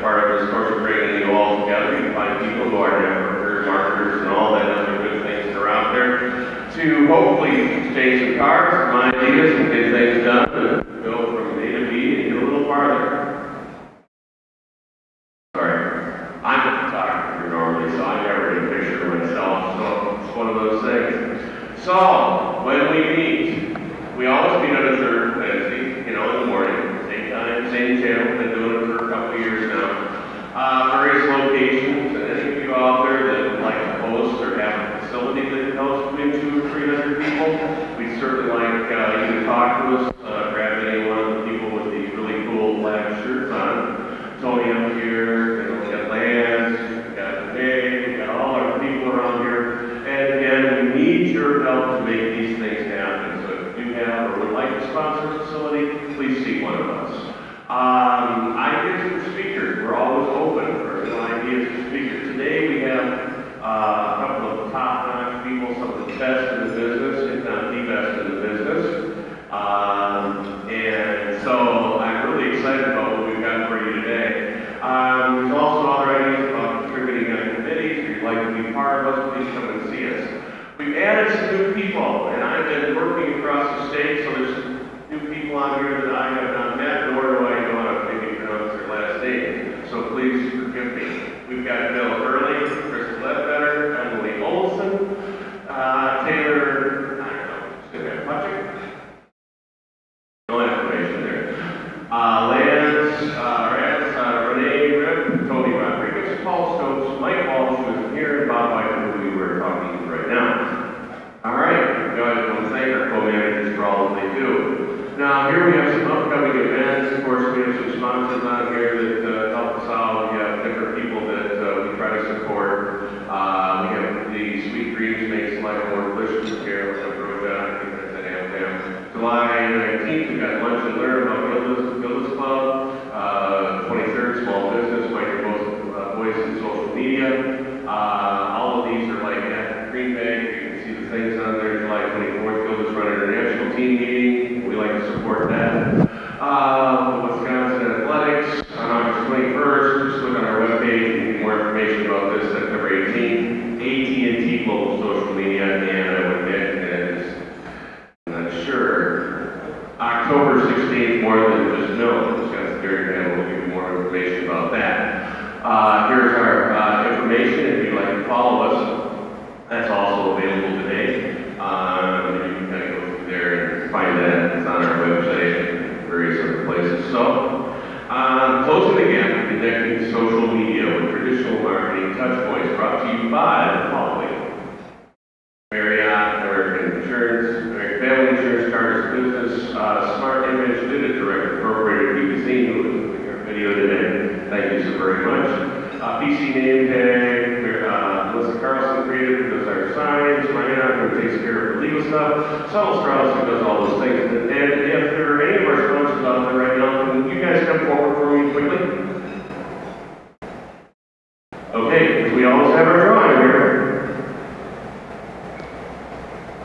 part of this course of bringing you all together. You can find people who are networkers, marketers, and all that other good things that are out there to hopefully exchange some cards, some ideas, and get things done, and go from A to B and get a little farther. Sorry, I'm a photographer normally, so I never get a picture of myself, so it's one of those things. So, when we meet, we always meet on a third Wednesday, in the morning, same time, same channel, been doing it for a couple of years now. Various locations, and any of you out there that would like to host or have a facility that can host between 200 or 300 people, we'd certainly like you to talk to us, grab any one of the people with these really cool black shirts on. Tony up here, we got Lance, we got Dave, we got all our people around here, and again, we need your help to make these things happen. So if you have or would like to sponsor a facility, please see one of us. Ideas for speakers, we're always open for new ideas for speakers. Today we have a couple of top-notch people, some of the best in the business, if not the best in the business. And so I'm really excited about what we've got for you today. There's also other ideas about contributing on committees. If you'd like to be part of us, please come and see us. We've added some new people, and I've been working across the state, so there's some new people on here that I have not met, nor do I know how to maybe pronounce their last name. So please forgive me. We've got Bill Hurley, Chris Ledbetter, Emily Olson, Taylor, I don't know, Patrick? No information there. Lance, Renee Rip, Tony Rodriguez, Paul Stokes, Mike Walsh, who is here, and Bob White, who we were talking to right now. All right, we always want to thank our co-managers for all that they do. Now, here we have some upcoming events. Of course, we have some sponsors on here that help us out. We have different people that we try to support. We have the Sweet Dreams Makes Life More Delicious with Carol and Roja. I think that's at AmFam. July 19th, we got Lunch and Learn about Gilda's Club. 23rd, Small Business, Find Your Voice in Social Media. All of these are like at Green Bay. You can see the things on there. July 24th, Gilda's Run International Team Meeting. We like to support that. Wisconsin Athletics on August 21st. Just look on our webpage and get more information about this. September 18th. AT&T Global Social Media, and I would admit is, I'm not sure. October 16th, more than just milk. Wisconsin Dairy Panel will give you more information about that. Here's our information. If you'd like to follow us, that's also available today. You can kind of go through there and find that. It's on our website and various other places. So, closing again, connecting social media with traditional marketing touchpoints, brought to you by the following: Marriott, American Insurance, American Family Insurance, Carter's Business, Smart Image, Did It Direct Incorporated, Magazine, who was doing our video today. Thank you so very much. PC Name Tag, Melissa Carlson Creative, who does our signs, Ryan, who takes care of the legal stuff, Subtle Strauss, who does all those things. And if there are any of our sponsors out there right now, can you guys come forward for me quickly? Okay, because we always have our drawing here.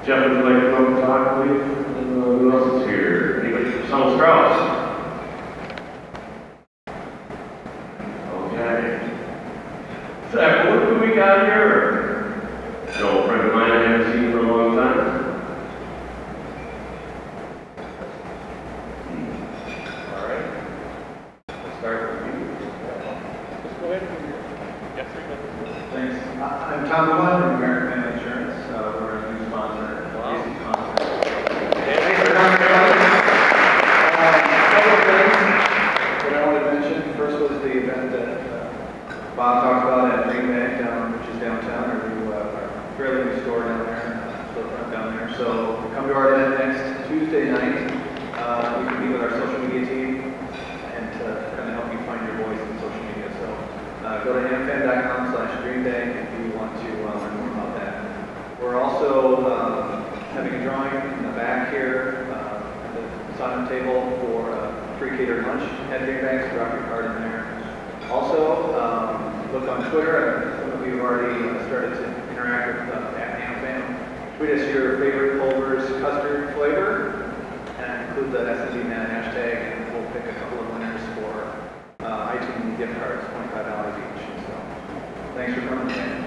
Jeff, would you like to come and talk, please? Who else is here? Anybody? Subtle Strauss. Okay. Zach, what do we got here? An old friend of mine I haven't seen for a long time. All right. Let's start with you. Let's go ahead. Get 3 minutes. Thanks. I'm Tom Lewin from American Family Insurance. We're a new sponsor. Wow. Easy sponsor. Thanks for coming, everybody. A couple of things that I want to mention. First was the event that Bob talked about at Green Bay, which is downtown, or we are fairly new store down there, storefront down there. So come to our event next Tuesday night. You can meet with our social media team and kind of help you find your voice in social media. So go to amfam.com/greenday if you want to learn more about that. We're also having a drawing in the back here at the sign-up table for a free catered lunch at Green Bay. So drop your card in there. Also, look on Twitter. Some of you have already started to interact with at AmFam. Tweet us your favorite Culver's custard flavor and include the SMBMad hashtag, and we'll pick a couple of winners for opportunity gift cards, $25 each. So thanks for coming today.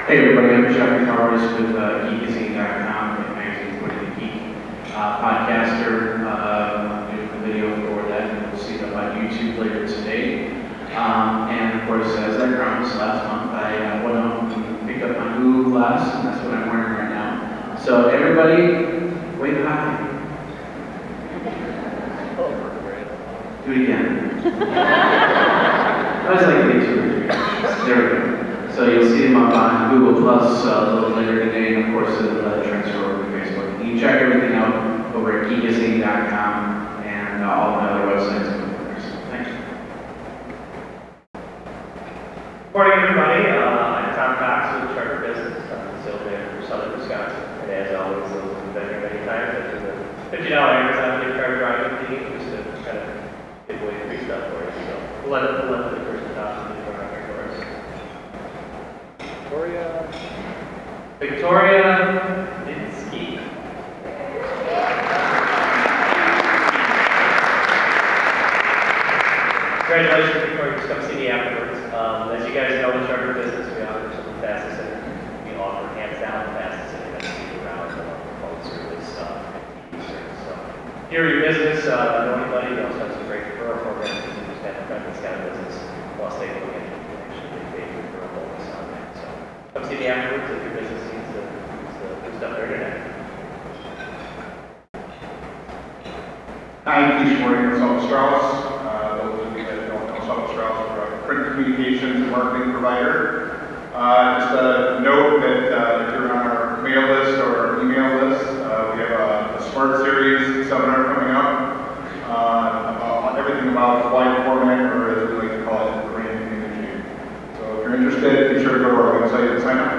Hey everybody, I'm Jeffrey Harris with geekazine.com, a magazine for the geek podcaster. I'm doing the video for that, and we'll see them on YouTube later today. And of course, as I promised last month, I went out and picked up my Google Glass, and that's what I'm wearing right now. So everybody, wave hi. Do it again. That was like day 2 or 3. There we go. So you'll see them up on Google Plus a little later today, and of course it'll transfer over to Facebook. You can check everything out over at geekazine.com and all my other websites and others. Thanks. Morning, everybody. I'm Tom Cox with Charter Business. I'm the sales manager for Southern Wisconsin. And as always, those who've been here many times, I do the $50 Amazon gift card drawing thing just to kind of give away free stuff for you. So we'll let the person talk to you for us. Victoria Minsky. Congratulations, Victoria. Just come see me afterwards. As you guys know, in Charter Business, we offer some of the fastest internet. We offer hands down the fastest internet speed around the phone service, TV service. So, if you're your business, know anybody, you also have some great referral programs. You can just have a friend that's got a business, plus they look at it. Come see me afterwards if your business needs to boost up their internet. Hi, I'm Keith Morgan with South Strauss. Those of you that don't know South Strauss, we're a print communications and marketing provider. Just a note that if you're on our mail list or email list, we have a Smart Series seminar coming up about everything about flight format, or as we like to call it, the branding industry. So if you're interested, be sure to go to our website and sign up.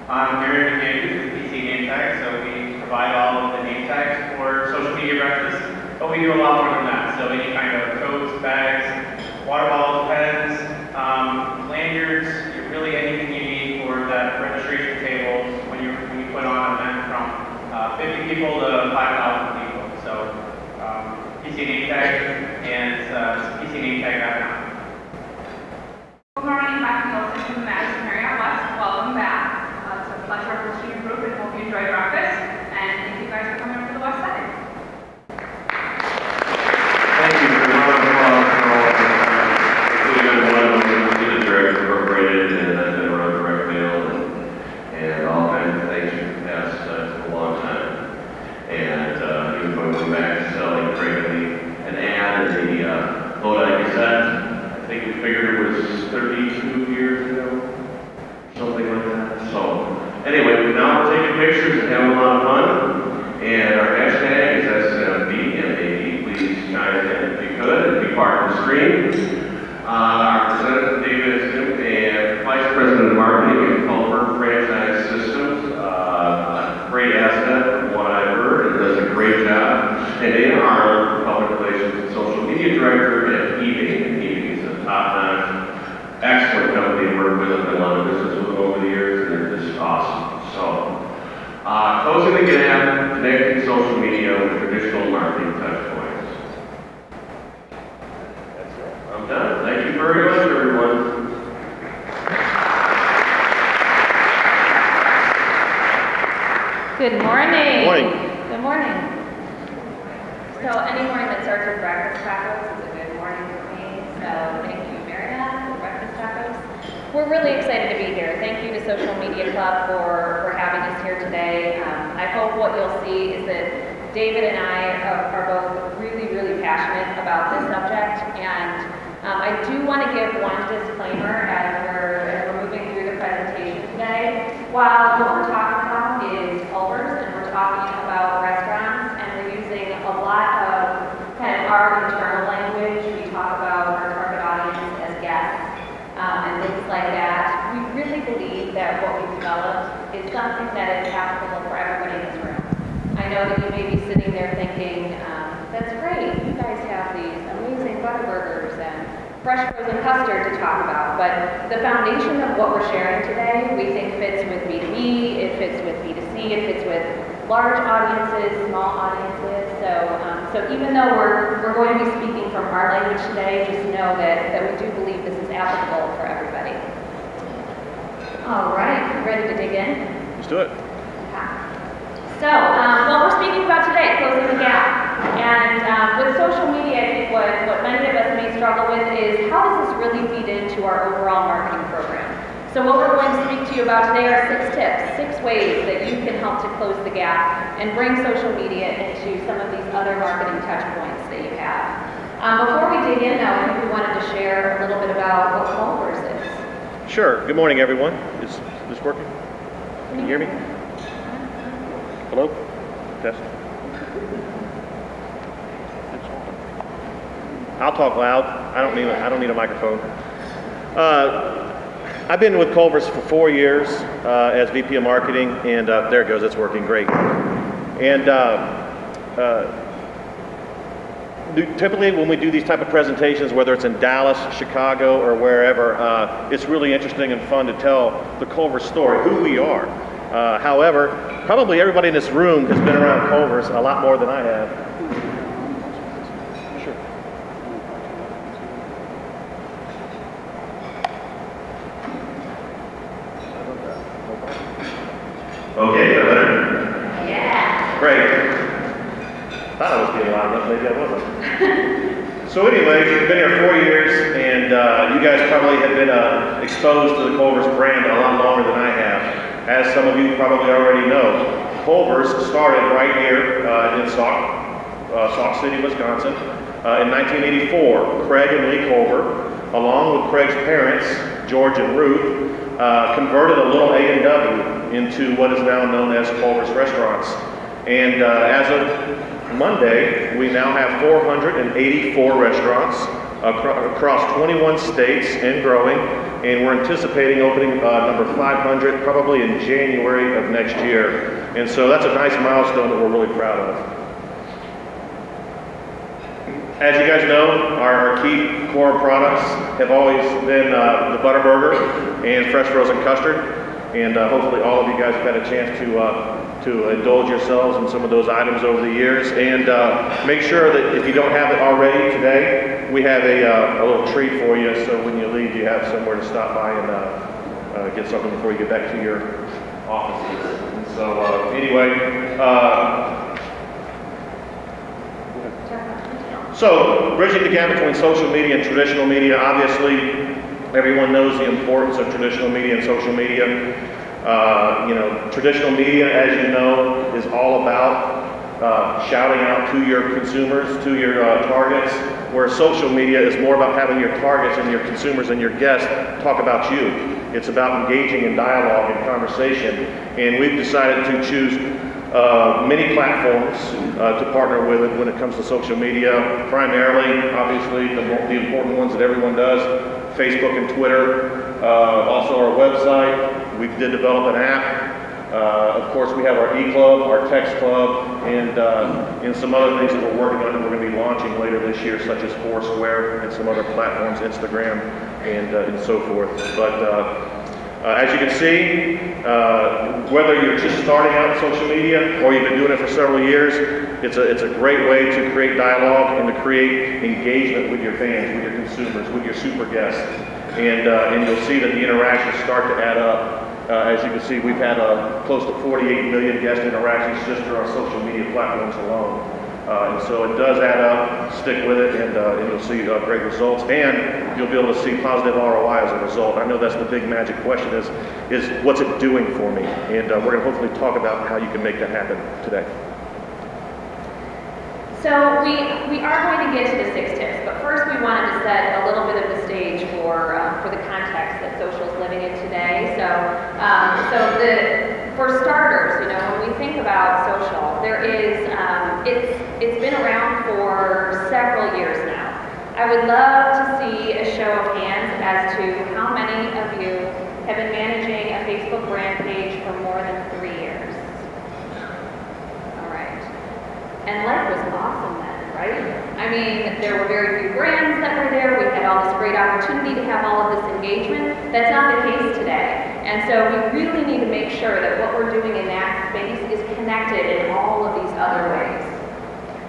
I'm Gary McDaniel with PC Name Tags, so we provide all of the name tags for social media breakfast, but we do a lot more than that. So any kind of coats, bags, water bottles, pens, lanyards, really anything you need for that registration table when you put on an event from 50 people to 5,000 people. So PC Name Tag and PCNameTag.com. Good morning, I'm Madison from the Madison area. West. Welcome back. It's a pleasure hosting your group and hope you enjoy breakfast. And thank you guys for coming over to the West Side. Thank you for the round of applause for all of us. Including one of the Direct Incorporated, and I've been around direct mail and all kinds of things for the past a long time. And even going back to selling, creating an ad in the Lodi Gazette. I think we figured it was 32 years ago, something like that. So, anyway, now we're taking pictures and having a lot of fun. And our hashtag is SMBMad. Please chime in if you could and be part of the stream. Our presenter, David Sim, and Vice President of Marketing at Culver Franchise Systems. A great asset from what I've heard, and does a great job. And Dana Arnold, Public Relations and Social Media Director at eBay. Top-notch, excellent company to work with. I've done a lot of business with them over the years, and they're just awesome. So, closing the gap, connecting social media with traditional marketing touchpoints. That's it. I'm done. Thank you very much, everyone. Good morning. Good morning. Good morning. So any morning that starts with breakfast tacos is a good morning for me. So thank you, Marianne, for breakfast tacos. We're really excited to be here. Thank you to Social Media Club for having us here today. I hope what you'll see is that David and I are both really, really passionate about this subject. And I do want to give one disclaimer as we're moving through the presentation today. While what we're talking about is Culver's and we're talking about restaurants and we're using a lot of kind of our internal language, we talk about our target audience as guests and things like that. We really believe that what we've developed is something that is applicable for everybody in this room. I know that you may be sitting there thinking, that's great, you guys have these amazing Butterburgers and fresh frozen custard to talk about, but the foundation of what we're sharing today, we think fits with B2B, it fits with B2C, it fits with with large audiences, small audiences. So even though we're going to be speaking from our language today, just know that we do believe this is applicable for everybody. All right, ready to dig in? Let's do it. So, what we're speaking about today, closing the gap. And with social media, I think what many of us may struggle with is how does this really feed into our overall marketing program? So what we're going to speak to you about today are 6 tips, 6 ways that you can help to close the gap and bring social media into some of these other marketing touch points that you have. Before we dig in though, I think we wanted to share a little bit about what Culver's is. Sure. Good morning, everyone. Is this working? Can you hear me? Hello? Test. I'll talk loud. I don't need a microphone. I've been with Culver's for 4 years as VP of Marketing, and there it goes. It's working great. And typically, when we do these type of presentations, whether it's in Dallas, Chicago, or wherever, it's really interesting and fun to tell the Culver's story, who we are. However, probably everybody in this room has been around Culver's a lot more than I have. Sure. Okay, is that better? Yeah. Great. Thought I was being loud enough, maybe I wasn't. So anyway, we've been here 4 years, and you guys probably have been exposed to the Culver's brand a lot longer than I have. As some of you probably already know, Culver's started right here in Sauk City, Wisconsin, in 1984. Craig and Lee Culver, along with Craig's parents, George and Ruth, converted a little A&W into what is now known as Culver's Restaurants. And as of Monday, we now have 484 restaurants across 21 states and growing, and we're anticipating opening number 500 probably in January of next year. And so that's a nice milestone that we're really proud of. As you guys know, our key core products have always been the Butterburger and fresh frozen custard, and hopefully all of you guys have had a chance to indulge yourselves in some of those items over the years. And make sure that if you don't have it already today, we have a little treat for you, so when you leave you have somewhere to stop by and get something before you get back to your offices. And so anyway, so bridging the gap between social media and traditional media, obviously everyone knows the importance of traditional media and social media. Traditional media, as you know, is all about shouting out to your consumers, to your targets, where social media is more about having your targets and your consumers and your guests talk about you. It's about engaging in dialogue and conversation. And we've decided to choose many platforms to partner with when it comes to social media. Primarily, obviously, the important ones that everyone does, Facebook and Twitter, also our website. We did develop an app. Of course, we have our e-club, our text club, and some other things that we're working on that we're going to be launching later this year, such as Foursquare and some other platforms, Instagram, and so forth. But as you can see, whether you're just starting out in social media or you've been doing it for several years, it's a great way to create dialogue and to create engagement with your fans, with your consumers, with your super guests. And you'll see that the interactions start to add up. As you can see, we've had close to 48 million guest interactions just through our social media platforms alone. And so it does add up. Stick with it, and you'll see great results, and you'll be able to see positive ROI as a result. I know that's the big magic question is what's it doing for me? And we're going to hopefully talk about how you can make that happen today. So we are going to get to the 6 tips, but first we wanted to set a little bit of the stage for the context that social is living in today. For starters, when we think about social, there is it's been around for several years now. I would love to see a show of hands as to how many of you have been managing a Facebook brand page for more than 3 years. All right. And life was awesome then, right? I mean, there were very few brands that were there. We had all this great opportunity to have all of this engagement. That's not the case today. And so we really need to make sure that what we're doing in that space is connected in all of these other ways.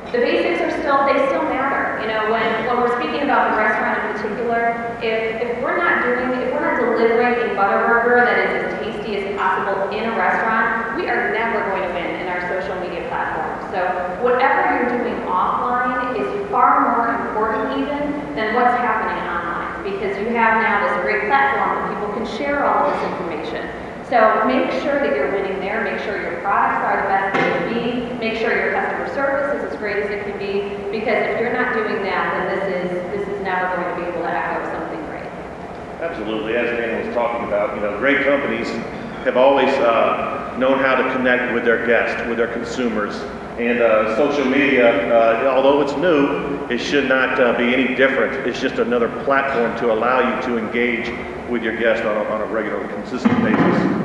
The basics are they still matter. You know, when we're speaking about the restaurant in particular, if we're not delivering a Butterburger that is as tasty as possible in a restaurant, we are never going to win in our social media platforms. So whatever you're doing offline is far more important even than what's happening online, because you have now this great platform where people can share all of this information. So make sure that you're winning there, make sure your products are the best they can be, make sure your customer service is as great as it can be, because if you're not doing that, then this is never going to be able to echo something great. Absolutely, as Dan was talking about, you know, great companies have always known how to connect with their guests, with their consumers. And social media, although it's new, it should not be any different. It's just another platform to allow you to engage with your guests on a regular, consistent basis.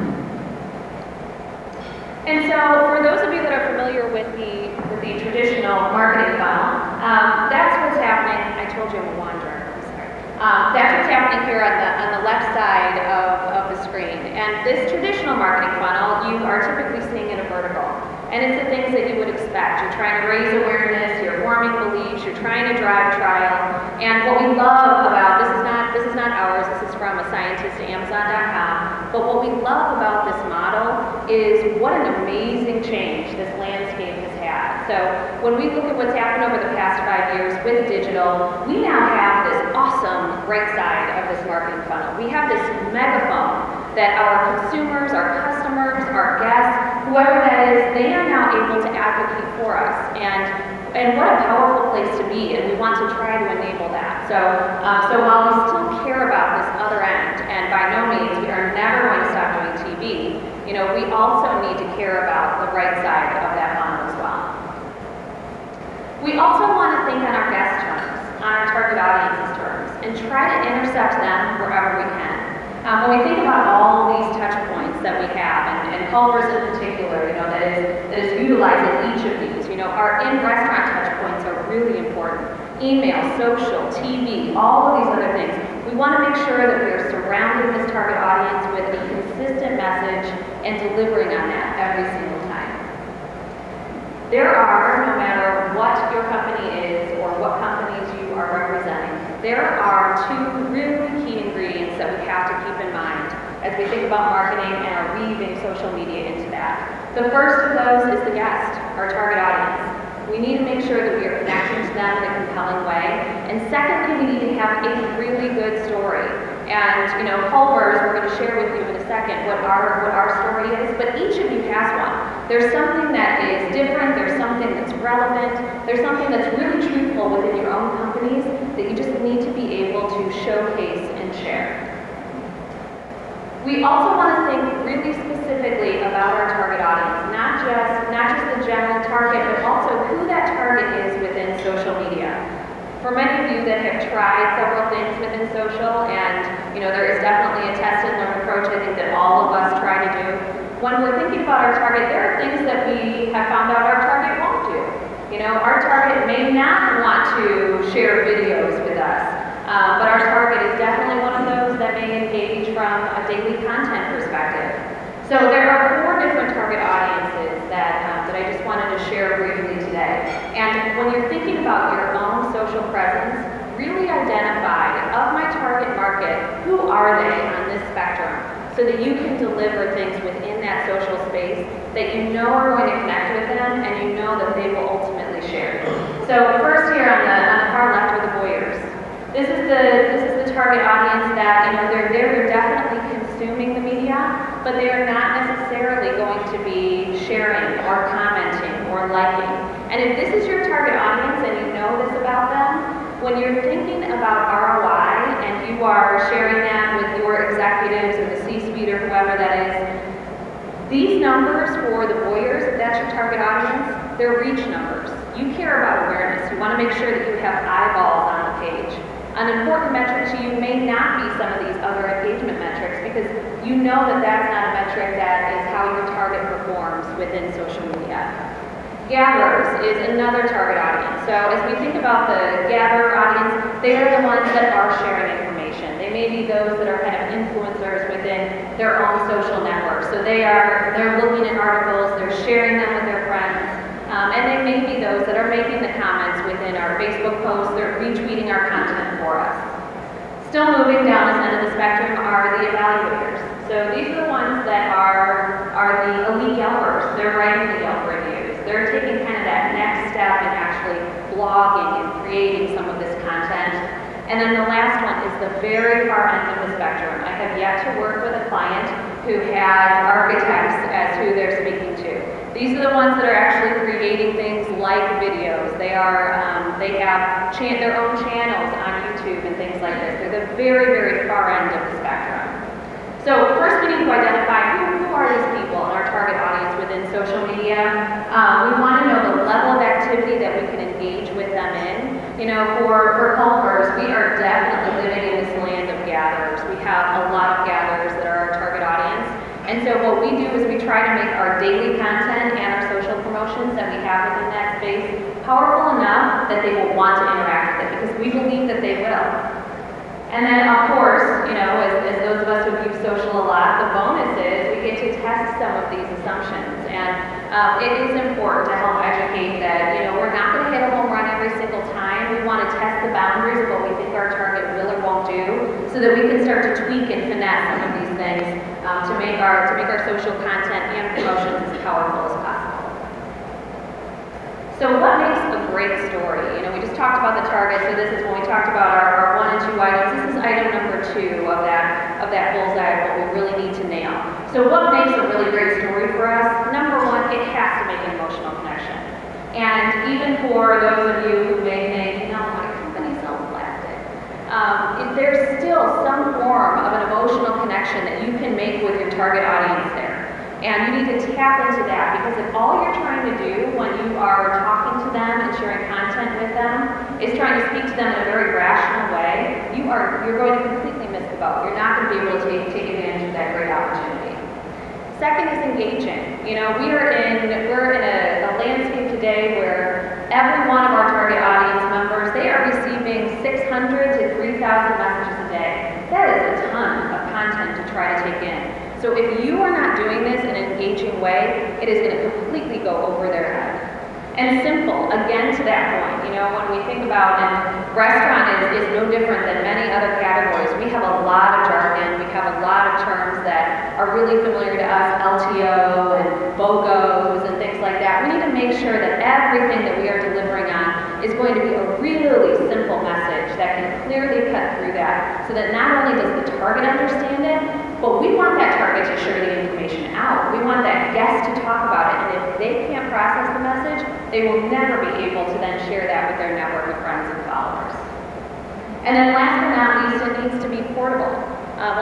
And so, for those of you that are familiar with the traditional marketing funnel, that's what's happening. I told you I'm a wanderer. I'm sorry. That's what's happening here on the left side of the screen. And this traditional marketing funnel, you are typically seeing in a vertical. And it's the things that you would expect. You're trying to raise awareness, you're forming beliefs, you're trying to drive trial. And what we love about, this is not ours, this is from a scientist at Amazon.com, but what we love about this model is what an amazing change this landscape has had. So when we look at what's happened over the past 5 years with digital, we now have this awesome right side of this marketing funnel. We have this megaphone that our consumers, our customers, our guests, whoever that is, they are now able to advocate for us. And what a powerful place to be, and we want to try to enable that. So while we still care about this other end, and by no means we are never going to stop doing TV, you know, we also need to care about the right side of that funnel as well. We also want to think on our guest terms, on our target audience's terms, and try to intercept them wherever we can. When we think about all these touch points that we have, and Culver's in particular, you know, that is utilizing each of these, you know, our in-restaurant touch points are really important. Email, social, TV, all of these other things. We want to make sure that we are surrounding this target audience with a consistent message and delivering on that every single time. There are, no matter what your company is or what companies you are representing, there are two really key ingredients that we have to keep in mind as we think about marketing and are weaving social media into that. The first of those is the guest, our target audience. We need to make sure that we are connecting to them in a compelling way. And secondly, we need to have a really good story. And, you know, Culver's, we're going to share with you in a second what our story is, but each of you has one. There's something that is different, there's something that's relevant, there's something that's really truthful within your own companies that you just need to be able to showcase and share. We also want to think really specifically about our target audience, not just the general target, but also who that target is within social media. For many of you that have tried several things within social, and you know, there is definitely a test and learn approach I think that all of us try to do. When we're thinking about our target, there are things that we have found out our target won't do. You know, our target may not want to share videos with us, but our target is definitely one of those that may engage from a daily content perspective. So there are 4 different target audiences that I just wanted to share briefly today. And when you're thinking about your own social presence, really identify, of my target market, who are they on this spectrum, so that you can deliver things within that social space that you know are going to connect with them and you know that they will ultimately share. So first here on the far left are the voyeurs. This is the target audience that, you know, they're definitely consuming the media, but they are not necessarily going to be sharing or commenting or liking. And if this is your target audience and you know this about them, when you're thinking about ROI and you are sharing that with your executives or the C-suite or whoever that is, these numbers for the voyeurs, if that's your target audience, they're reach numbers. You care about awareness. You want to make sure that you have eyeballs on the page. An important metric to you may not be some of these other engagement metrics because you know that that's not a metric that is how your target performs within social media. Gatherers is another target audience. So as we think about the gatherer audience, they are the ones that are sharing information. They may be those that are kind of influencers within their own social networks. So they're looking at articles, they're sharing them with their friends, and they may be those that are making the comments within our Facebook posts, they're retweeting our content for us. Still moving down this end of the spectrum are the evaluators. So these are the ones that are the elite Yelpers. They're writing the Yelp reviews. They're taking kind of that next step in actually blogging and creating some of this content. And then the last one is the very far end of the spectrum. I have yet to work with a client who has architects as who they're speaking to. These are the ones that are actually creating things like videos. They have their own channels on YouTube and things like this. They're the very, very far end of the spectrum. So first we need to identify who are these people in our target audience within social media. We want to know the level of activity that we can engage with them in. You know, for Culvers, we are definitely living in this land of gatherers. We have a lot of gatherers that are our target audience. And so what we do is we try to make our daily content and our social promotions that we have within that space powerful enough that they will want to interact with it, because we believe that they will. And then, of course, you know, as those of us who use social a lot, the bonus is we get to test some of these assumptions. And it is important to help educate that, you know, we're not going to hit a home run every single time. We want to test the boundaries of what we think our target will or won't do, so that we can start to tweak and finesse some of these things to make our social content and promotions as powerful as possible. So what makes a great story? You know, we just talked about the target, so this is when we talked about our 1 and 2 items. This is item number 2 of that bullseye of what we really need to nail. So what makes a really great story for us? Number 1, it has to make an emotional connection. And even for those of you who may think, you know, my company sells plastic, there's still some form of an emotional connection that you can make with your target audience there. And you need to tap into that, because if all you're trying to do when you are talking to them and sharing content with them is trying to speak to them in a very rational way, you're going to completely miss the boat. You're not going to be able to take advantage of that great opportunity. Second is engaging. You know, we're in a landscape today where every one of our target audience members, they are receiving 600 to 3,000 messages a day. That is a ton of content to try to take in. So if you are not doing this in an engaging way, it is going to completely go over their head. And simple, again to that point, you know, when we think about, and restaurant is no different than many other categories. We have a lot of jargon, we have a lot of terms that are really familiar to us, LTO and BOGOs and things like that. We need to make sure that everything that we are delivering on is going to be a really simple message that can clearly cut through that, so that not only does the target understand it, but we want that target to share the information out. We want that guest to talk about it, and if they can't process the message, they will never be able to then share that with their network of friends and followers. And then last but not least, it needs to be portable.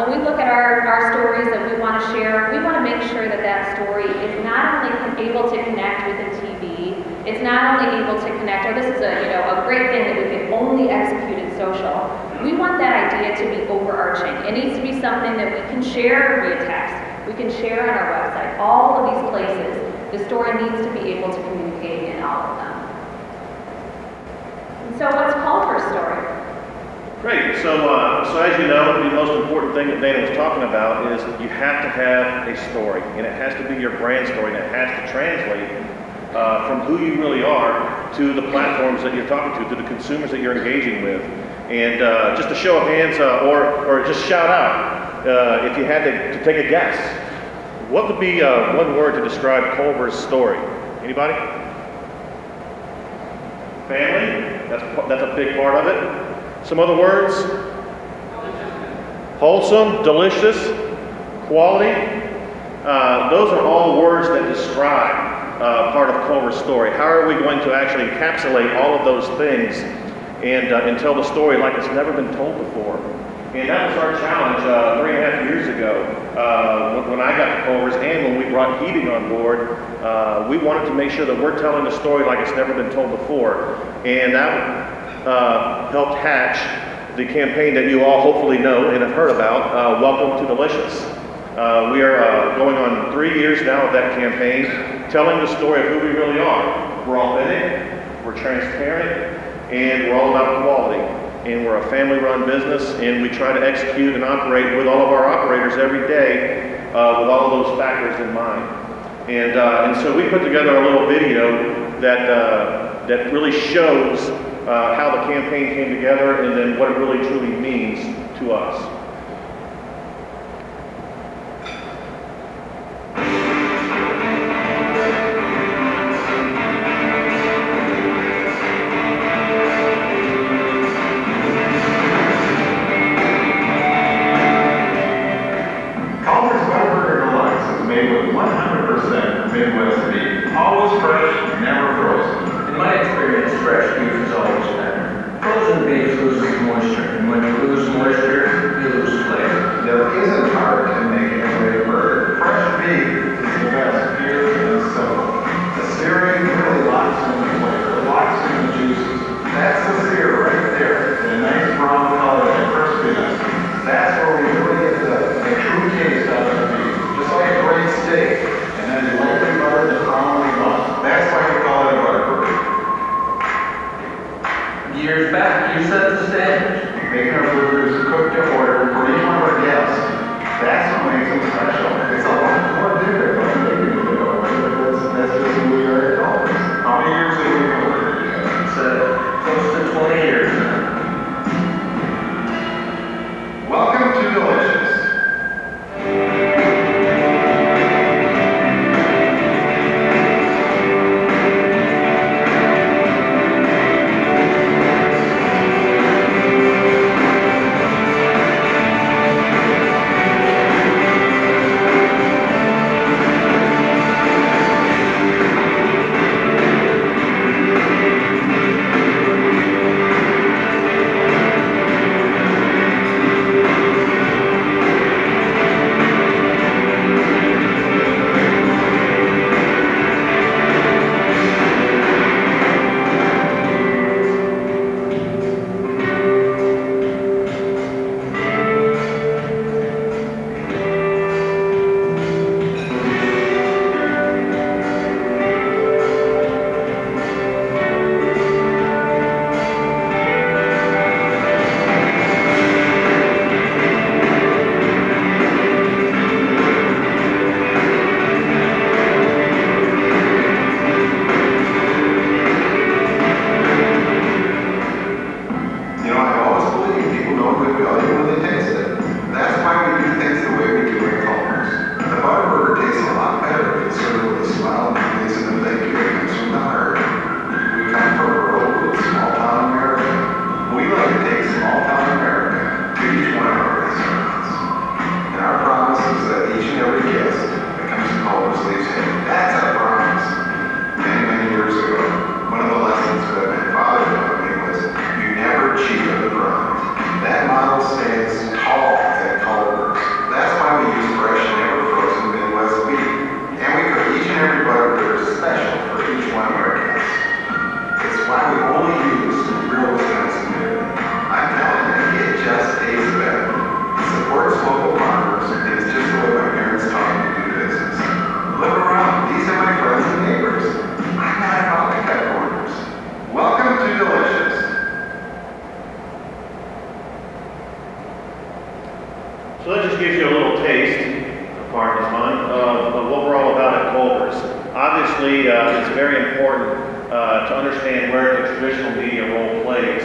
When we look at our stories that we want to share, we want to make sure that that story is not only able to connect with the TV, it's not only able to connect, or this is a great thing that we can only execute in social. We want that idea to be overarching. It needs to be something that we can share via text, we can share on our website, all of these places. The story needs to be able to communicate in all of them. And so what's Culver's story? Great. So as you know, the most important thing that Dana was talking about is you have to have a story, and it has to be your brand story, and it has to translate from who you really are to the platforms that you're talking to the consumers that you're engaging with. And just a show of hands, or just shout out, if you had to take a guess, what would be one word to describe Culver's story? Anybody? Family. That's a big part of it. Some other words? Wholesome, delicious, quality. Those are all words that describe part of Culver's story. How are we going to actually encapsulate all of those things and tell the story like it's never been told before? And that was our challenge 3.5 years ago when I got to Culver's, and when we brought heating on board. We wanted to make sure that we're telling the story like it's never been told before. And that helped hatch the campaign that you all hopefully know and have heard about, Welcome to Delicious. We are going on 3 years now of that campaign, telling the story of who we really are. We're authentic, we're transparent, and we're all about quality. And we're a family-run business, and we try to execute and operate with all of our operators every day with all of those factors in mind. And so we put together a little video that really shows how the campaign came together and then what it really truly means to us. Midwest beef. Always fresh, never frozen. In my experience, fresh beef is always better. Frozen beef loses moisture, and when you lose moisture, you lose flavor. There isn't art in making a great burger. Fresh beef is the best, pure and simple. The searing really locks in the flavor, locks in the juices. That's the sear right there. The nice brown color and crispiness. That's where we really get the true taste out of the beef. Just like a great steak. And then lightly butter the crown we want. That's why we call it a butter burger. Years back, you set the standard. Making our burgers cooked to order for each one of our guests. That's what makes them special. It's a lot more difficult than making it to order, but that's just who we are at Culver's. How many years have we been working together? It's close to 20 years now. Welcome to Delicious. So that just gives you a little taste, pardon the pun, of what we're all about at Culver's. Obviously, it's very important to understand where the traditional media role plays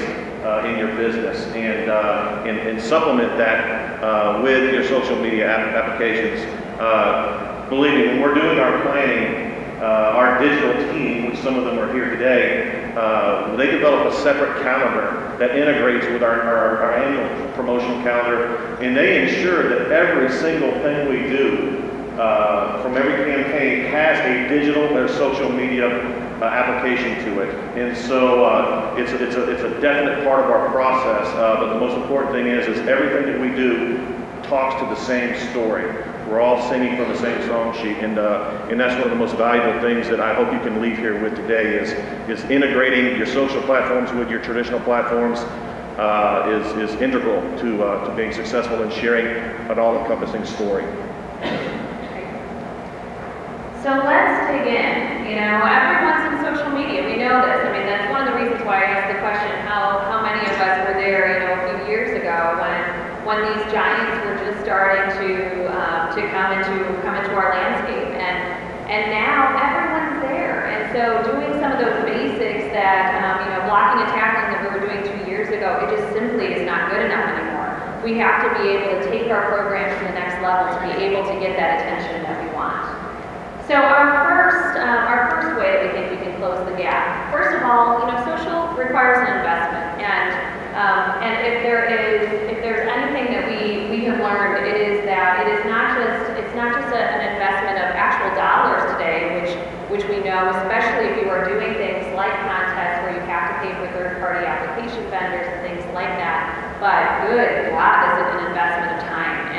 in your business and supplement that with your social media applications. Believe me, when we're doing our planning, our digital team, which some of them are here today, they develop a separate calendar that integrates with our annual promotional calendar, and they ensure that every single thing we do from every campaign has a digital or social media application to it. And so it's a definite part of our process, but the most important thing is everything that we do talks to the same story. We're all singing from the same song sheet, and that's one of the most valuable things that I hope you can leave here with today is integrating your social platforms with your traditional platforms is integral to being successful in sharing an all-encompassing story. So let's dig in. You know, everyone's in social media. We know this. I mean, that's one of the reasons why I asked the question, how many of us were there, you know, a few years ago when these giants were just starting to come into And now everyone's there. And so doing some of those basics that, blocking and tackling that we were doing 2 years ago, it just simply is not good enough anymore. We have to be able to take our programs to the next level to be able to get that attention that we want. So our first way that we think we can close the gap. First of all, social requires an investment, and if there's anything that we have learned, it is that it's not just an investment of actual dollars today, which we know, especially if you are doing things like contests where you have to pay for third-party application vendors and things like that. But good God, is it an investment of time,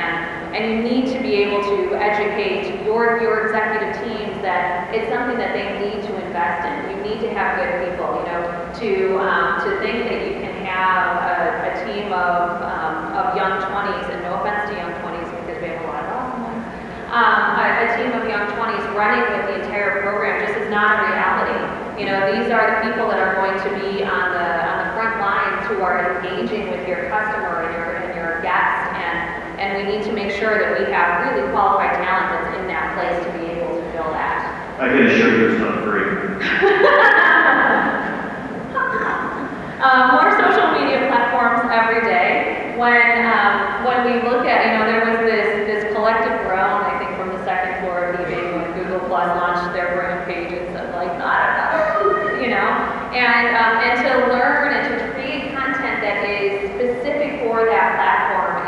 and you need to be able to educate your executive teams that it's something that they need to invest in. You need to have good people, to think that you can have a team of young 20s, and no offense to young 20s because we have a lot of awesome ones, a team of young 20s running with the entire program just is not a reality. These are the people that are going to be on the front lines who are engaging with your customer and your guests, and we need to make sure that we have really qualified talent that's in that place to be able to fill that. I can assure you it's not free. More social media platforms every day. When we look at, there was this collective groan, I think, from the second floor of eBay when Google Plus launched their brand pages of like, not enough, and to learn and to create content that is specific for that platform,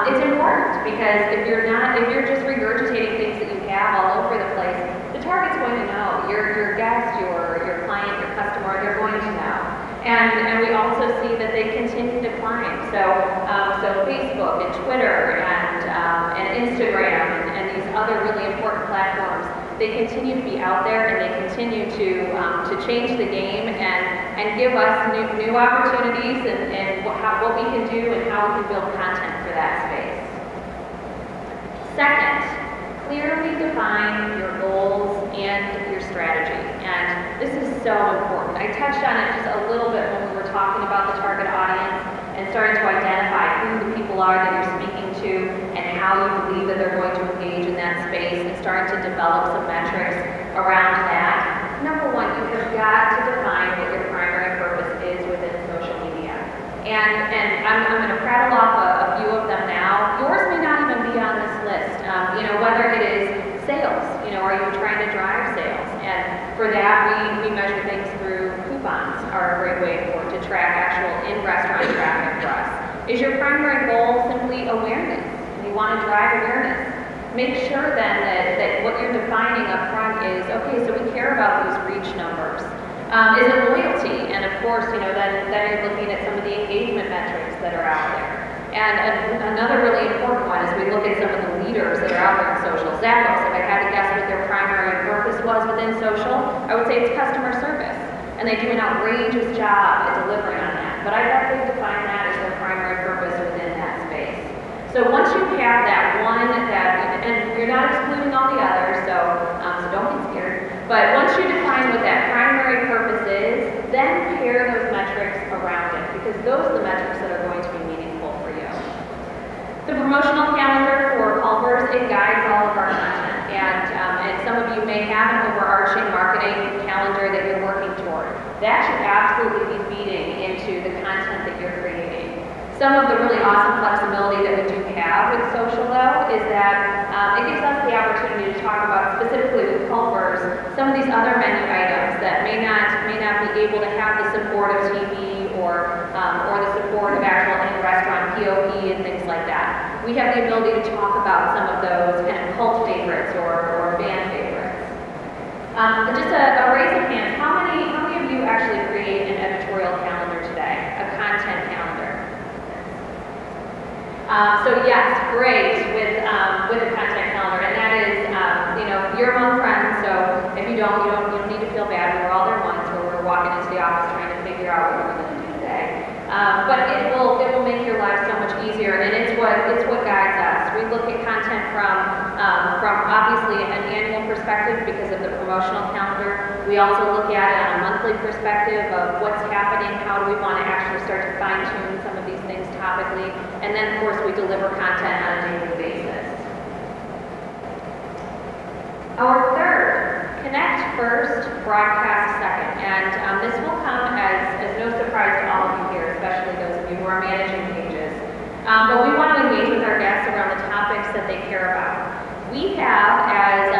it's important, because if you're just regurgitating things that you have all over the place, the target's going to know. Your guest, your client, your customer, they're going to know. And we also see that they continue to climb. So Facebook and Twitter and Instagram and these other really important platforms, they continue to be out there, and they continue to change the game and give us new opportunities and what we can do and how we can build content for that space. Second, clearly define your goals and your strategy. And this is so important. I touched on it just a little bit when we were talking about the target audience and starting to identify who the people are that you're speaking to and how you believe that they're going to engage in that space, and starting to develop some metrics around that. Number one, you have got to define what your primary purpose is within social media. And I'm going to prattle off a few of them now. Yours may not even be on this list. Whether it is sales, are you trying to drive sales? And for that, we measure things through coupons are a great way to track actual in-restaurant traffic for us. Is your primary goal simply awareness? You want to drive awareness? Make sure then that what you're defining up front is, okay, so we care about those reach numbers. Is it loyalty? And of course, then you're looking at some of the engagement metrics that are out there. And another really important one is we look at some of the leaders that are out there in social. Zappos, if I had to guess what their primary purpose was within social, I would say it's customer service. And they do an outrageous job at delivering on that. But I bet they define that as their primary purpose within that space. So once you have that one, and you're not excluding all the others, so don't get scared. But once you define what that primary purpose is, then pair those metrics around it, because those are the metrics that are going to be meaningful for you. The promotional calendar for Culver's, it guides all of our content. And some of you may have an overarching marketing calendar that you're working toward. That should absolutely be feeding into the content that you're creating. Some of the really awesome flexibility that we do have with social, though, is that it gives us the opportunity to talk about, specifically with Culver's, some of these other menu items that may not be able to have the support of TV or the support of actual in-restaurant POP and things like that. We have the ability to talk about some of those kind of cult favorites or fan favorites. Just a raise of hands, how many of you actually create an editorial calendar today, a content calendar? So yes, great with a content calendar, and that is, you're among friends. So if you don't need to feel bad. We're all there once, where we're walking into the office trying to figure out what we're going to do today. But it will make your life so much easier, and it's what guides us. We look at content from obviously an annual perspective because of the promotional calendar. We also look at it on a monthly perspective of what's happening, how do we want to actually start to fine-tune some of these things topically, and then of course we deliver content on a daily basis. Our third, connect first, broadcast second. And this will come as no surprise to all of you here, especially those of you who are managing pages. But we want to engage with our guests around the topics that they care about. We have, as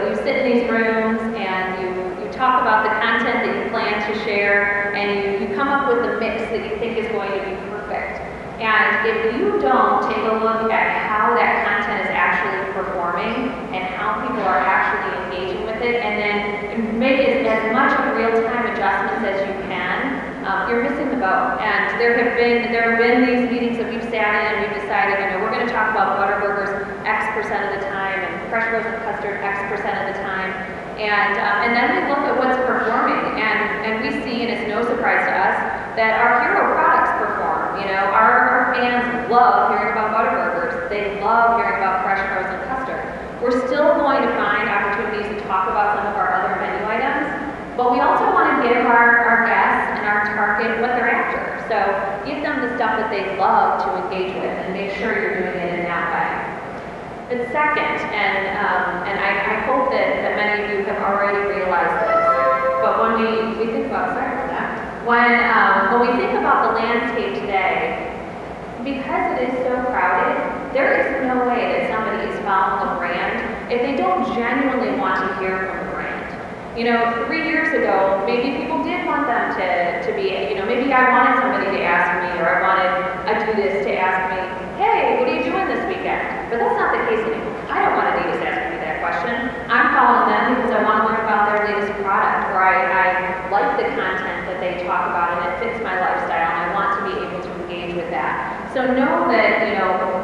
you sit in these rooms and you talk about the content that you plan to share, and you come up with the mix that you think is going to be perfect. And if you don't take a look at how that content is actually performing and how people are actually engaging with it, and then make it as much of real-time adjustments as you can, you're missing the boat. And there have been these meetings that we've sat in and we've decided, we're going to talk about Butterburgers X% of the time and fresh frozen custard X% of the time. And then we look at what's performing, and we see, and it's no surprise to us, that our hero products perform. Our fans love hearing about Butterburgers. They love hearing about fresh frozen custard. We're still going to find opportunities to talk about some of our other menu items, but we also want to give our guests and our target what they're after. So give them the stuff that they love to engage with, and make sure you're doing it in that way. But second, and I hope that many of you have already realized this, but when we think about, sorry about that, when we think about the landscape today, because it is so crowded, there is no way that somebody is following a brand if they don't genuinely want to hear from the brand. 3 years ago, maybe people did want them to be, maybe I wanted somebody to ask me, or I wanted a do this to ask me, hey, what are you doing this weekend? But that's not the case anymore. I don't want a do this asking me that question. I'm calling them because I want to learn about their latest product, or I like the content that they talk about and it fits my lifestyle, and I want to be able to engage with that. So know that,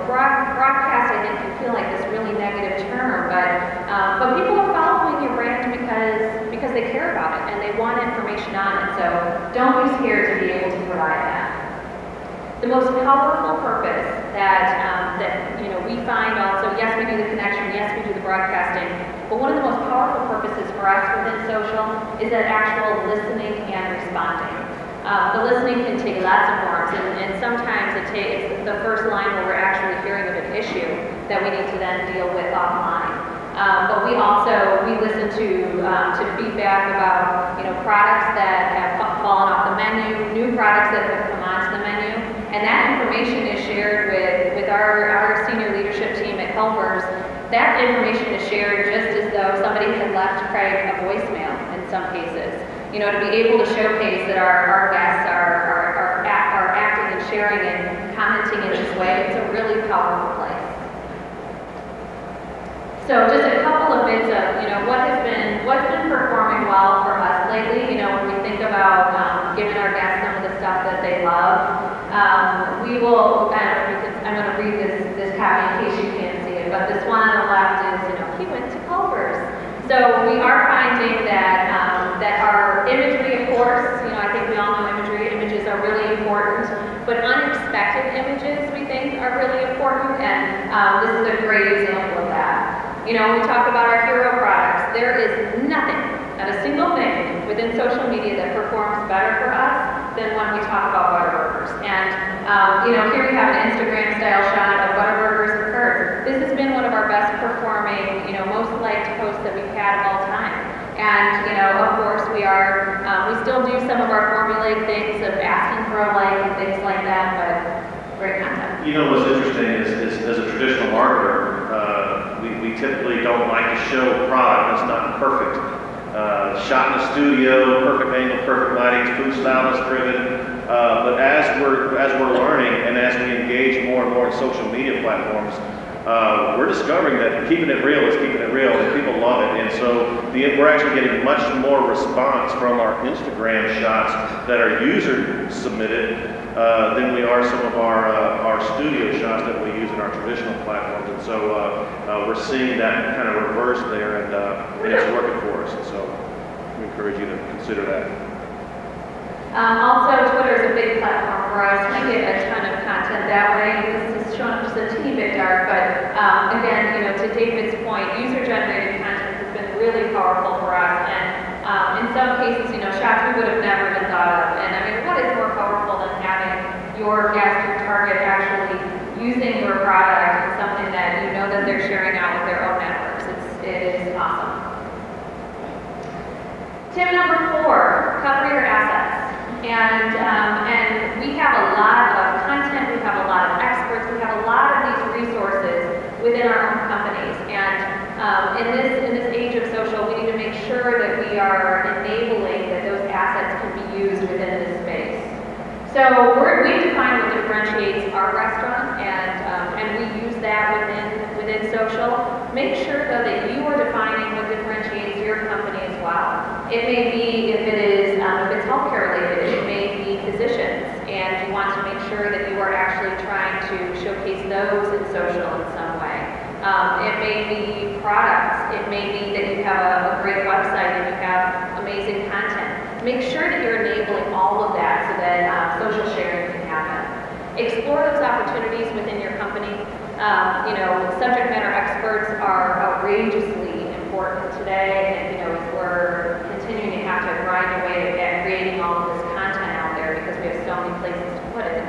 broadcast, I think, can feel like this really negative term, but people are following your brand because they care about it and they want information on it. So don't be scared to be able to provide that. The most powerful purpose that we find also, yes, we do the connection, yes, we do the broadcasting, but one of the most powerful purposes for us within social is that actual listening and responding. The listening can take lots of forms, and sometimes it's the first line where we're actually hearing of an issue that we need to then deal with offline. But we listen to feedback about products that have fallen off the menu, new products that have come onto the menu, and that information is shared with our senior leadership team at Culver's. That information is shared just as though somebody had left Craig a voicemail in some cases. To be able to showcase that our guests are acting and sharing and commenting in this way, it's a really powerful place. So just a couple of bits of, what's been performing well for us lately. When we think about giving our guests some of the stuff that they love, we will, I'm going to read this copy in case you can't see it, but this one on the left is, he went to Culver's. So we are finding that our imagery, of course, I think we all know images are really important, but unexpected images we think are really important, and this is a great example of that. We talk about our hero products. There is nothing, not a single thing within social media that performs better for us than when we talk about Butterburgers. And here we have an Instagram style shot of Butterburgers and curds. This has been one of our best performing, most liked posts that we've had of all time. And of course we still do some of our formulaic things of asking for a like and things like that, but great content. What's interesting is as a traditional marketer, we typically don't like to show a product that's not perfect. Shot in the studio, perfect angle, perfect lighting, food stylist driven. But as we're learning and as we engage more and more in social media platforms, we're discovering that keeping it real is keeping it real, and people love it. And so we're actually getting much more response from our Instagram shots that are user submitted than we are some of our studio shots that we use in our traditional platforms. And so we're seeing that kind of reverse there, and it's working for us. And so we encourage you to consider that. Also, Twitter is a big platform for us. We get a ton of content that way. This is showing up just a teeny bit dark, but again, to David's point, user-generated content has been really powerful for us. And in some cases, shots we would have never even thought of. And I mean, what is more powerful than having your guest, your target, actually using your product in something that that they're sharing out with their own networks? It is Tip number 4, cover your assets. And we have a lot of content, we have a lot of experts, we have a lot of these resources within our own companies. And in this age of social, we need to make sure that we are enabling that those assets can be used within this space. So we define what differentiates our restaurant, and we use that within social. Make sure though that you are defining what differentiates your company as well. It may be, if it's healthcare related, it may be physicians, and you want to make sure that you are actually trying to showcase those in social in some way. It may be products. It may be that you have a great website and you have amazing content. Make sure that you're enabling all of that so that social sharing can happen. Explore those opportunities within your company. Subject matter experts are outrageously important today, and as we're continuing to have to grind away at creating all of this content out there because we have so many places to put it.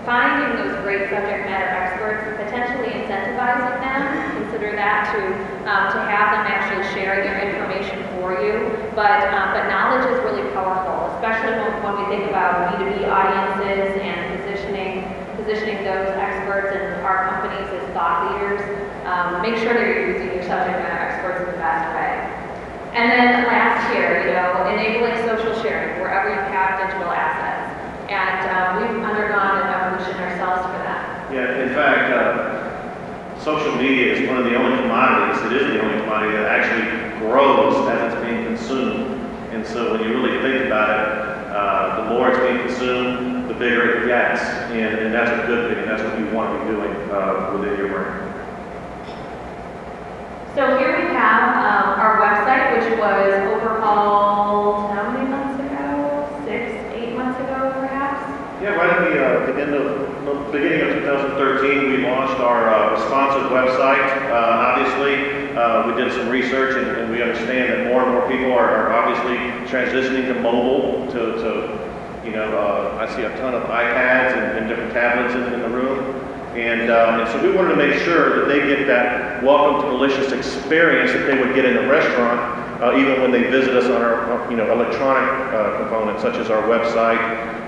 Finding those great subject matter experts, potentially incentivizing them, consider that to have them actually share their information for you. But knowledge is really powerful, especially when we think about B2B audiences and positioning those experts and our companies as thought leaders. Make sure that you're using your subject matter experts in the best way. And then last here, enabling social sharing wherever you have digital assets. And we've undergone an evolution ourselves for that. Yeah, in fact, social media is one of the only commodities, it is the only commodity that actually grows as it's being consumed. And so when you really think about it, the more it's being consumed, the bigger it gets. And that's a good thing, and that's what you want to be doing within your brand. So here we have our website, which was overhauled how many months ago? 6-8 months ago, perhaps? Yeah, right at the beginning of 2013, we launched our responsive website. Obviously, we did some research, and we understand that more and more people are obviously transitioning to mobile. I see a ton of iPads and different tablets in the room. And so we wanted to make sure that they get that welcome to delicious experience that they would get in the restaurant, even when they visit us on our electronic components such as our website,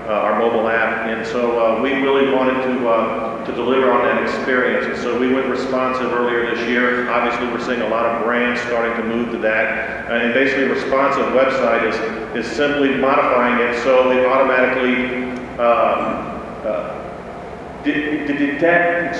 our mobile app. And so we really wanted to deliver on that experience. And so we went responsive earlier this year. Obviously, we're seeing a lot of brands starting to move to that. And basically, a responsive website is simply modifying it so it automatically detects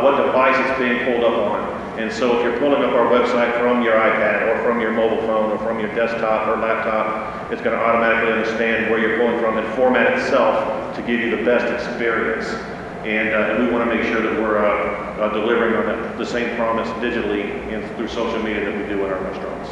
what device it's being pulled up on. And so if you're pulling up our website from your iPad or from your mobile phone or from your desktop or laptop, it's going to automatically understand where you're pulling from and format itself to give you the best experience. And we want to make sure that we're delivering on the same promise digitally and through social media that we do in our restaurants.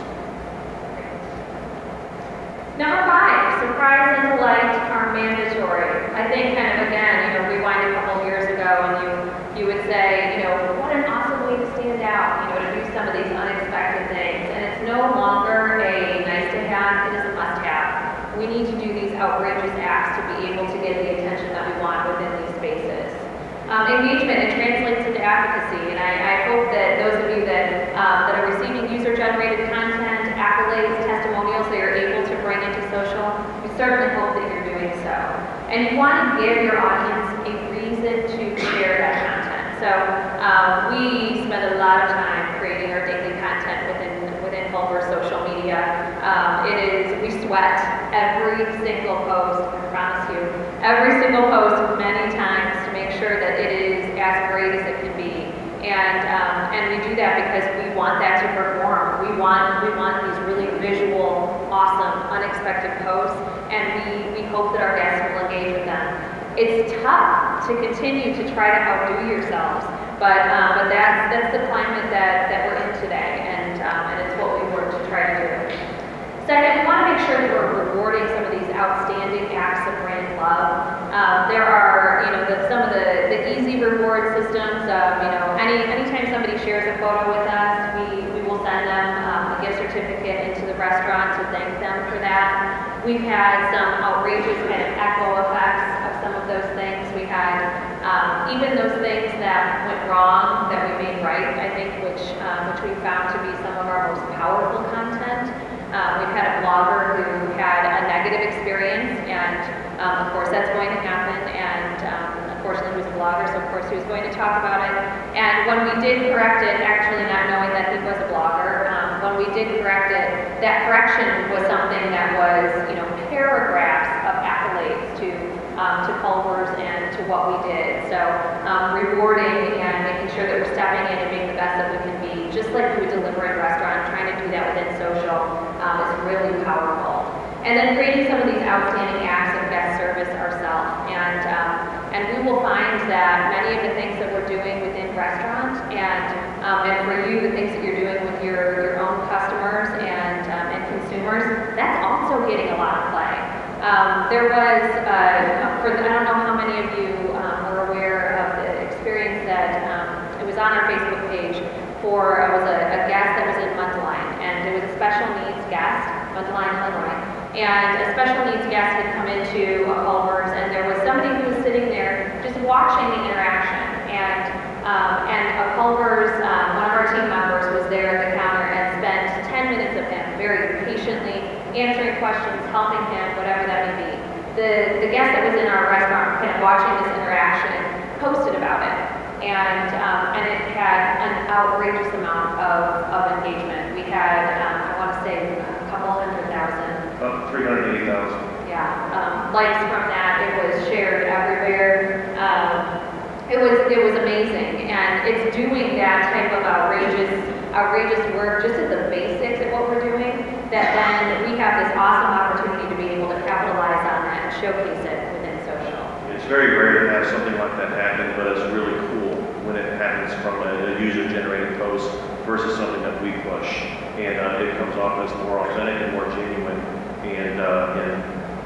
Number 5, surprise and delight are mandatory. I think again, rewind a couple of years ago and you would say, what an awesome way to stand out, to do some of these unexpected things. And it's no longer a nice to have, it is a must have. We need to do these outrageous acts to be able to get the attention that we want within these spaces. Engagement, it translates into advocacy, and I hope that those of you that are receiving user-generated content, accolades, testimonials that you're able to bring into social, we certainly hope that you're doing so. And you want to give your audience a reason to share that content. So we spend a lot of time creating our daily content within Culver social media. We sweat every single post, I promise you, every single post many times to make sure that it is as great as it can be. And we do that because we want that to perform. We want these really visual, awesome, unexpected posts, and we hope that our guests will engage with them. It's tough to continue to try to outdo yourselves, but that's the climate that we're in today, and it's what we work to try to do. Second, we want to make sure that we're rewarding some of these outstanding acts of brand love. There are, some of the easy reward systems. Anytime somebody shares a photo with us, we will send them a gift certificate into the restaurant to thank them for that. We've had some outrageous kind of echo effects of some of those things. We had even those things that went wrong that we made right, I think, which we found to be some of our most powerful content. We've had a blogger who had a negative experience, and of course that's going to happen, and unfortunately he was a blogger, so of course he was going to talk about it. And when we did correct it, actually not knowing that he was a blogger, when we did correct it, that correction was something that was, paragraphs of accolades to Culver's and to what we did. So rewarding and making sure that we're stepping in and being the best that we can be, just like we would deliver in a restaurant, trying to do that within social is really powerful. And then creating some of these outstanding acts of guest service ourselves. And we will find that many of the things that we're doing within restaurants and for you, the things that you're doing with your own customers and consumers, that's also getting a lot of play. There was, I don't know how many of you were aware of the experience that it was on our Facebook page for, it was a guest that was in Mundelein, and it was a special needs guest, Mundelein, Illinois, and a special needs guest had come into a Culver's, and there was somebody who was sitting there just watching the interaction, and a Culver's, one of our team members was there at the counter and spent 10 minutes of him very patiently answering questions, helping him, whatever that may be. The guest that was in our restaurant kind of watching this interaction posted about it, and it had an outrageous amount of engagement. We had, I want to say, a couple 100,000. About 380,000. Yeah, likes from that. It was shared everywhere. It was amazing, and it's doing that type of outrageous work, just at the basics of what we're doing, that then we have this awesome opportunity to be able to capitalize on that and showcase it within social. It's very rare to have something like that happen, but it's really cool when it happens from a user-generated post versus something that we push, and it comes off as more authentic and more genuine. And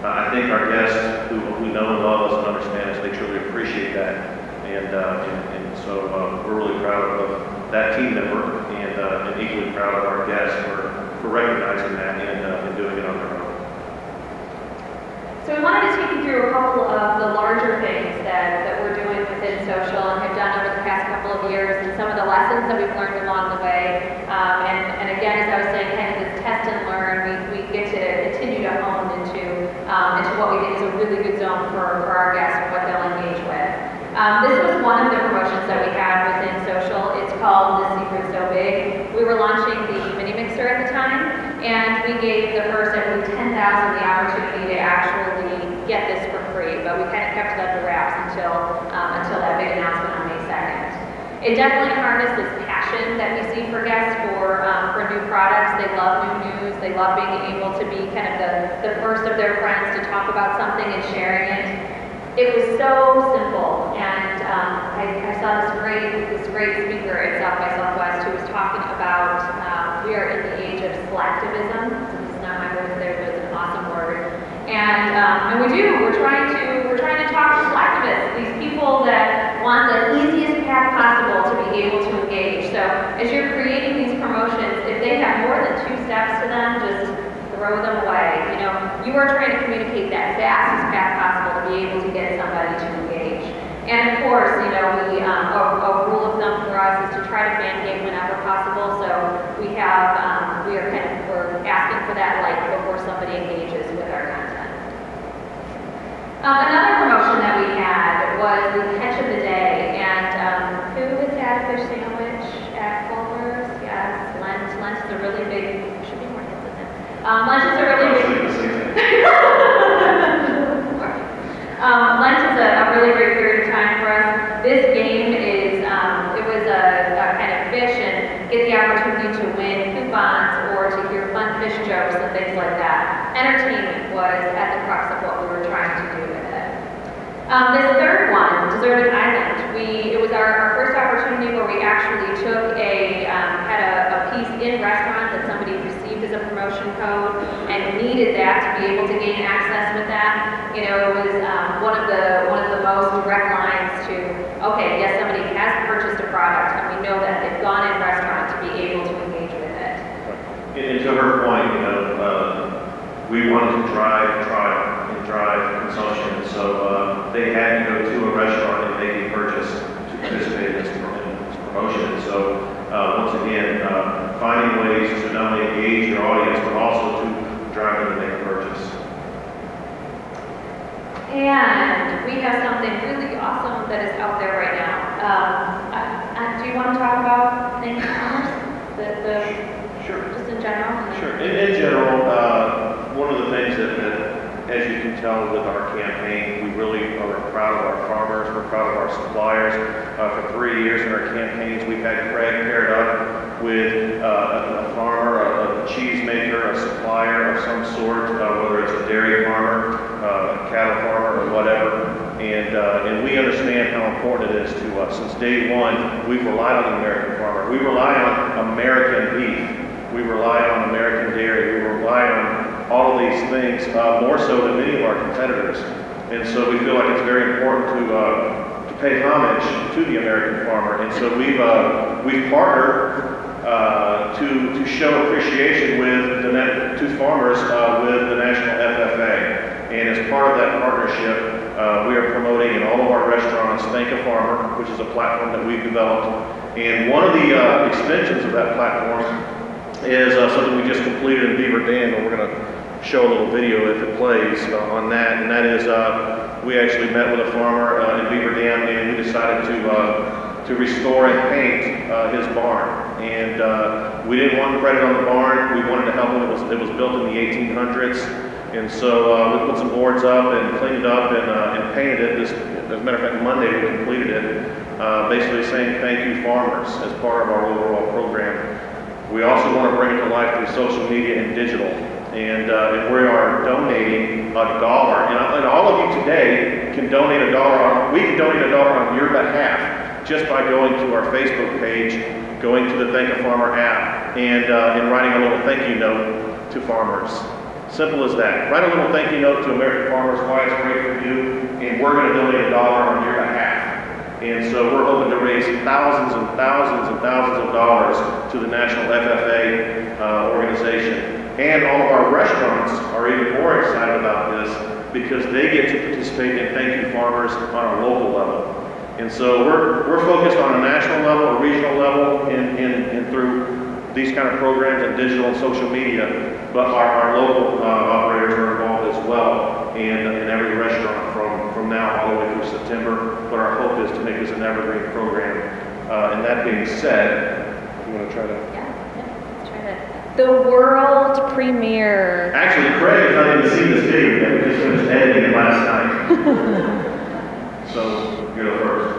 I think our guests who know and love us and understand us, they truly appreciate that. And so we're really proud of that team member, and equally proud of our guests for recognizing that and doing it on their own. So we wanted to take you through a couple of the larger things that we're doing within social and have done over the past couple of years, and some of the lessons that we've learned along the way. And again, as I was saying, kind of this test and learn, we get to continue to hone into what we think is a really good zone for our guests and what they'll engage with. This was one of the promotions that we had within social. It's called The Secret's So Big. We were launching the mini mixer at the time, and we gave the first, I believe, 10,000 the opportunity to actually get this for free, but we kind of kept it under wraps until that big announcement on May 2nd. It definitely harnessed this passion that we see for guests for new products. They love new news. They love being able to be kind of the first of their friends to talk about something and sharing it. It was so simple, and I saw this great speaker at South by Southwest who was talking about we are in the age of slacktivism. It's not my word there, but it's an awesome word. And we do. We're trying to talk to slacktivists, these people that want the easiest path possible to be able to engage. So as you're creating these promotions, if they have more than 2 steps to them, just throw them away. You are trying to communicate that fastest path possible to be able to get somebody to engage. And of course, a rule of thumb for us is to try to fan game whenever possible. So we're asking for that like before somebody engages with our content. Another promotion that we had was the catch of the day. And who has had a fish sandwich at Culver's? Yes, Lent is a really big. Should be more hits in it. Lent is a really big. Lent is a really great period of time for us. This game is, it was a kind of fish and get the opportunity to win coupons or to hear fun fish jokes and things like that. Entertainment was at the crux of what we were trying to do with it. This third one, Deserted Island, it was our first opportunity where we actually took had a piece in restaurant that somebody received as a promotion code and needed that to be able to gain access with that. It was one of the most direct lines to, okay, yes, somebody has purchased a product and we know that they've gone in restaurant to be able to engage with it. And to her point, we wanted to drive trial and drive consumption, so they had to go to a restaurant and make a purchase to participate in this promotion. And so once again, finding ways to not only engage your audience, but also to drive them to make a purchase. And we have something really awesome that is out there right now. Do you want to talk about Thank You Farmers? Sure. Just in general? Sure. In general, one of the things that, as you can tell with our campaign, we really are proud of our farmers, we're proud of our suppliers. For 3 years in our campaigns, we've had Craig paired up with a farmer, a cheese maker, a supplier of some sort, whether it's a dairy farmer, a cattle farmer, or whatever. And we understand how important it is to us. Since day one, we've relied on the American farmer. We rely on American beef. We rely on American dairy. We rely on all of these things, more so than many of our competitors. And so we feel like it's very important to pay homage to the American farmer. And so we've partnered to show appreciation to farmers with the National FFA. And as part of that partnership, we are promoting in all of our restaurants Thank a Farmer, which is a platform that we've developed. And one of the extensions of that platform is something we just completed in Beaver Dam, and we're going to show a little video if it plays on that. And that is, we actually met with a farmer in Beaver Dam, and we decided to restore and paint his barn. And we didn't want credit on the barn. We wanted to help him. It was built in the 1800s. And so we put some boards up and cleaned it up and painted it. As a matter of fact, Monday we completed it, basically saying thank you farmers as part of our overall program. We also want to bring it to life through social media and digital. And we are donating $1. And all of you today can donate $1. We can donate $1 on your behalf just by going to our Facebook page, going to the Thank a Farmer app, and writing a little thank you note to farmers. Simple as that. Write a little thank you note to American farmers, why it's great for you, and we're going to donate $1 on your behalf. And so we're hoping to raise thousands and thousands and thousands of dollars to the National FFA organization. And all of our restaurants are even more excited about this because they get to participate in Thank You Farmers on a local level. And so we're focused on a national level, a regional level, and through these kind of programs and digital and social media, but our local operators are involved as well in every restaurant from now all the way through September. But our hope is to make this an evergreen program. And that being said, you want to try to? Yeah, let's try that. The world premiere. Actually, Craig has not even seen this video yet. We just finished editing it last night. So, you go first.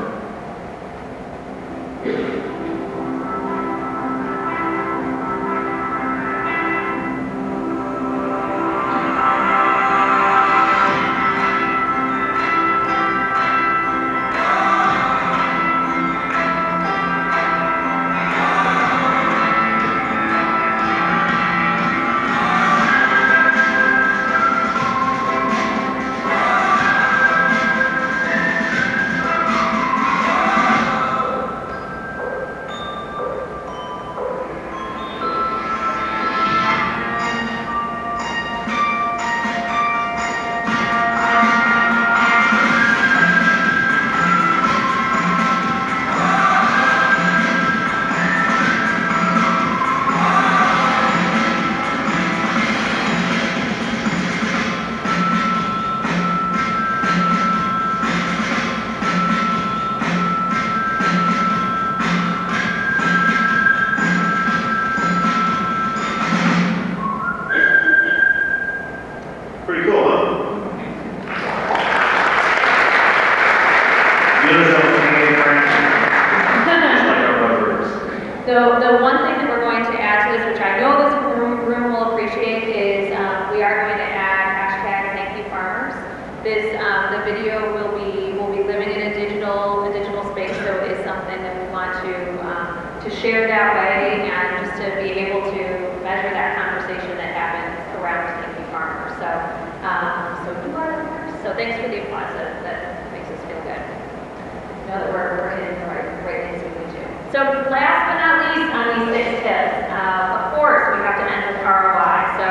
The one thing that we're going to add to this, which I know this room will appreciate, is we are going to add hashtag Thank You Farmers. The video will be living in a digital space, so it is something that we want to share that way and just to be able to measure that conversation that happens around Thank You Farmers. So you are the first. So thanks for the applause. That makes us feel good. Know that we're hitting the right things we need to. So last but not least on these 6 tips, of course, we have to end with ROI. So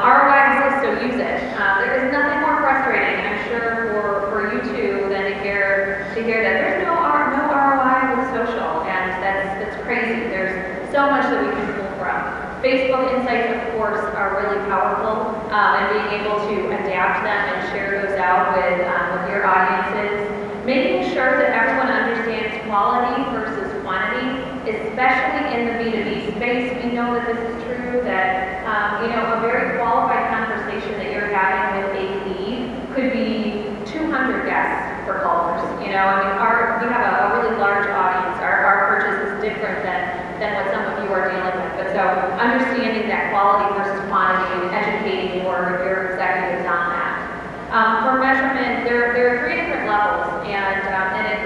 ROI exists, so use it. There is nothing more frustrating, I'm sure, for you too, than to hear that there's no ROI with social, and that's crazy. There's so much that we can pull from. Facebook Insights, of course, are really powerful, and being able to adapt them and share those out with your audiences. Making sure that everyone understands quality versus quantity, especially in the B2B space. We know that this is true, that a very qualified conversation that you're having with a lead could be 200 guests for Culver's. We have a really large audience. Our purchase is different than what some of you are dealing with. But so understanding that quality versus quantity and educating your executives on that. For measurement, there are 3 different levels, and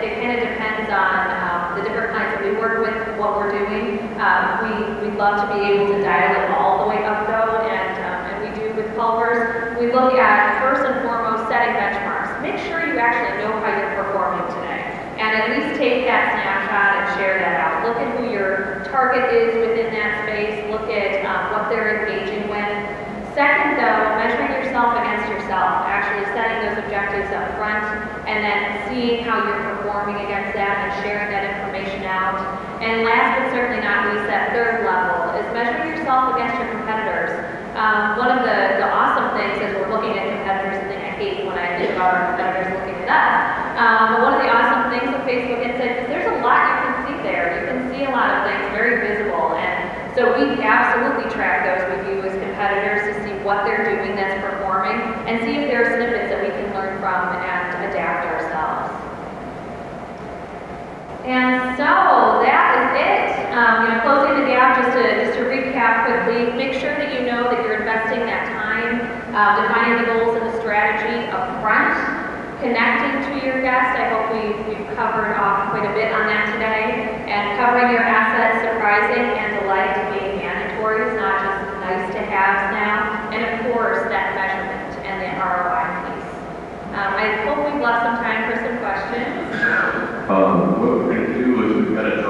it kind of depends on the different clients that we work with, what we're doing. We'd love to be able to dial it all the way up, though, and we do with Culver's. We look at, first and foremost, setting benchmarks. Make sure you actually know how you're performing today, and at least take that snapshot and share that out. Look at who your target is within that space. Look at what they're engaging with. Second, though, measuring yourself against yourself, actually setting those objectives up front, and then seeing how you're performing against that and sharing that information out. And last but certainly not least, that third level is measuring yourself against your competitors. One of the awesome things as we're looking at competitors, the thing I hate when I think about our competitors looking at us, but one of the awesome things of Facebook Insights is there's a lot you can see there. You can see a lot of things very visible, and so we absolutely track those with you as competitors to see what they're doing that's performing and see if there are snippets that we can learn from and adapt ourselves. And so that is it. Closing the gap, just to recap quickly, make sure that you know that you're investing that time, defining the goals and the strategy up front, connecting to your guests. I hope we've covered off quite a bit on that today, and covering your assets, surprising and delight being mandatory, it's not just nice to haves now, and of course that measurement and the ROI piece. I hope we've left some time for some questions. What we're going to do is we've got a